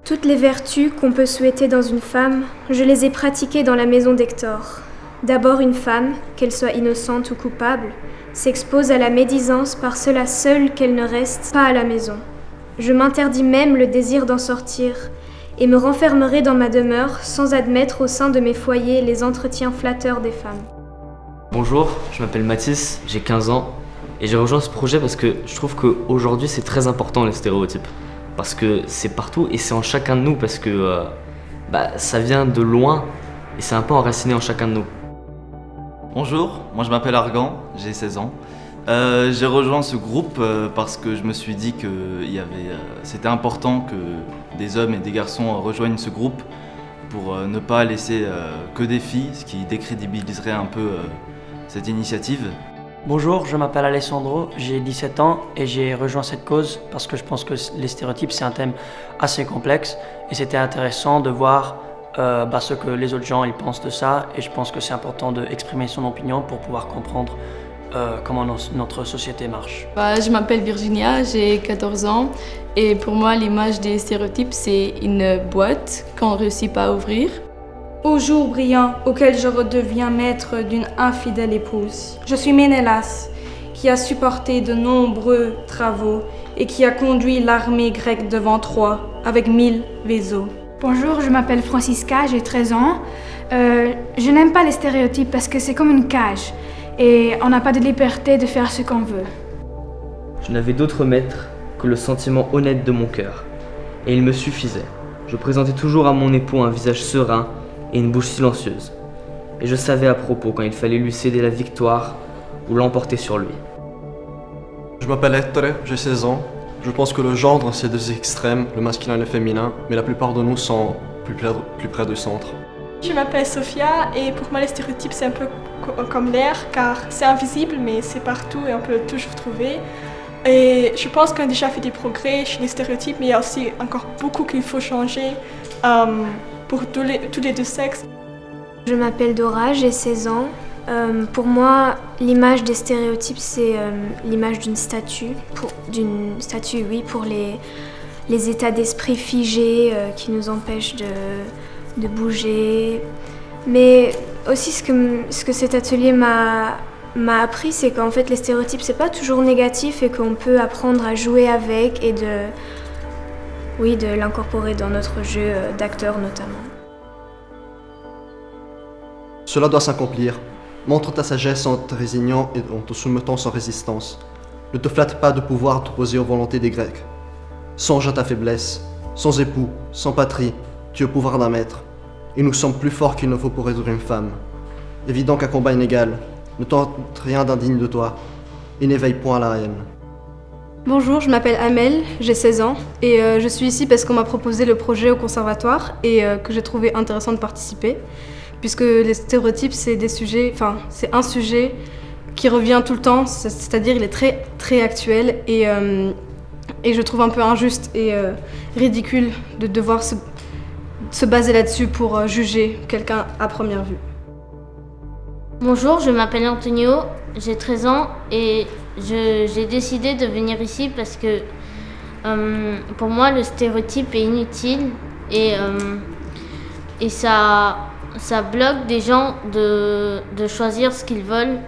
Toutes les vertus qu'on peut souhaiter dans une femme, je les ai pratiquées dans la maison d'Hector. D'abord une femme, qu'elle soit innocente ou coupable, s'expose à la médisance par cela seul qu'elle ne reste pas à la maison. Je m'interdis même le désir d'en sortir, et me renfermerai dans ma demeure sans admettre au sein de mes foyers les entretiens flatteurs des femmes. Bonjour, je m'appelle Mathis, j'ai 15 ans, et j'ai rejoint ce projet parce que je trouve qu'aujourd'hui c'est très important les stéréotypes. Parce que c'est partout et c'est en chacun de nous, parce que ça vient de loin et c'est un peu enraciné en chacun de nous. Bonjour, moi je m'appelle Argan, j'ai 16 ans. J'ai rejoint ce groupe parce que je me suis dit que c'était important que des hommes et des garçons rejoignent ce groupe pour ne pas laisser que des filles, ce qui décrédibiliserait un peu cette initiative. Bonjour, je m'appelle Alessandro, j'ai 17 ans et j'ai rejoint cette cause parce que je pense que les stéréotypes c'est un thème assez complexe et c'était intéressant de voir ce que les autres gens ils pensent de ça, et je pense que c'est important d'exprimer son opinion pour pouvoir comprendre comment notre société marche. Je m'appelle Virginia, j'ai 14 ans et pour moi l'image des stéréotypes c'est une boîte qu'on ne réussit pas à ouvrir. Au jour brillant auquel je redeviens maître d'une infidèle épouse. Je suis Ménélas, qui a supporté de nombreux travaux et qui a conduit l'armée grecque devant Troie avec 1000 vaisseaux. Bonjour, je m'appelle Francisca, j'ai 13 ans. Je n'aime pas les stéréotypes parce que c'est comme une cage et on n'a pas de liberté de faire ce qu'on veut. Je n'avais d'autre maître que le sentiment honnête de mon cœur, et il me suffisait. Je présentais toujours à mon époux un visage serein et une bouche silencieuse. Et je savais à propos quand il fallait lui céder la victoire ou l'emporter sur lui. Je m'appelle Ettore, j'ai 16 ans. Je pense que le genre, c'est deux extrêmes, le masculin et le féminin, mais la plupart de nous sont plus près du centre. Je m'appelle Sophia et pour moi les stéréotypes c'est un peu comme l'air car c'est invisible mais c'est partout et on peut le toujours trouver. Et je pense qu'on a déjà fait des progrès chez les stéréotypes, mais il y a aussi encore beaucoup qu'il faut changer pour tous les deux sexes. Je m'appelle Dora, j'ai 16 ans. Pour moi, l'image des stéréotypes, c'est l'image d'une statue. Pour les états d'esprit figés qui nous empêchent de bouger. Mais aussi ce que cet atelier m'a appris, c'est qu'en fait les stéréotypes, c'est pas toujours négatif et qu'on peut apprendre à jouer avec et de l'incorporer dans notre jeu d'acteurs notamment. Cela doit s'accomplir. Montre ta sagesse en te résignant et en te soumettant sans résistance. Ne te flatte pas de pouvoir t'opposer aux volontés des Grecs. Songe à ta faiblesse. Sans époux, sans patrie, tu es au pouvoir d'un maître. Et nous sommes plus forts qu'il ne faut pour résoudre une femme. Évident qu'un combat inégal. Ne tente rien d'indigne de toi. Et n'éveille point à la haine. Bonjour, je m'appelle Amel, j'ai 16 ans et je suis ici parce qu'on m'a proposé le projet au conservatoire et que j'ai trouvé intéressant de participer. Puisque les stéréotypes, c'est un sujet qui revient tout le temps, c'est-à-dire il est très, très actuel et je trouve un peu injuste et ridicule de devoir se baser là-dessus pour juger quelqu'un à première vue. Bonjour, je m'appelle Antonio, j'ai 13 ans et j'ai décidé de venir ici parce que pour moi le stéréotype est inutile et ça bloque des gens de choisir ce qu'ils veulent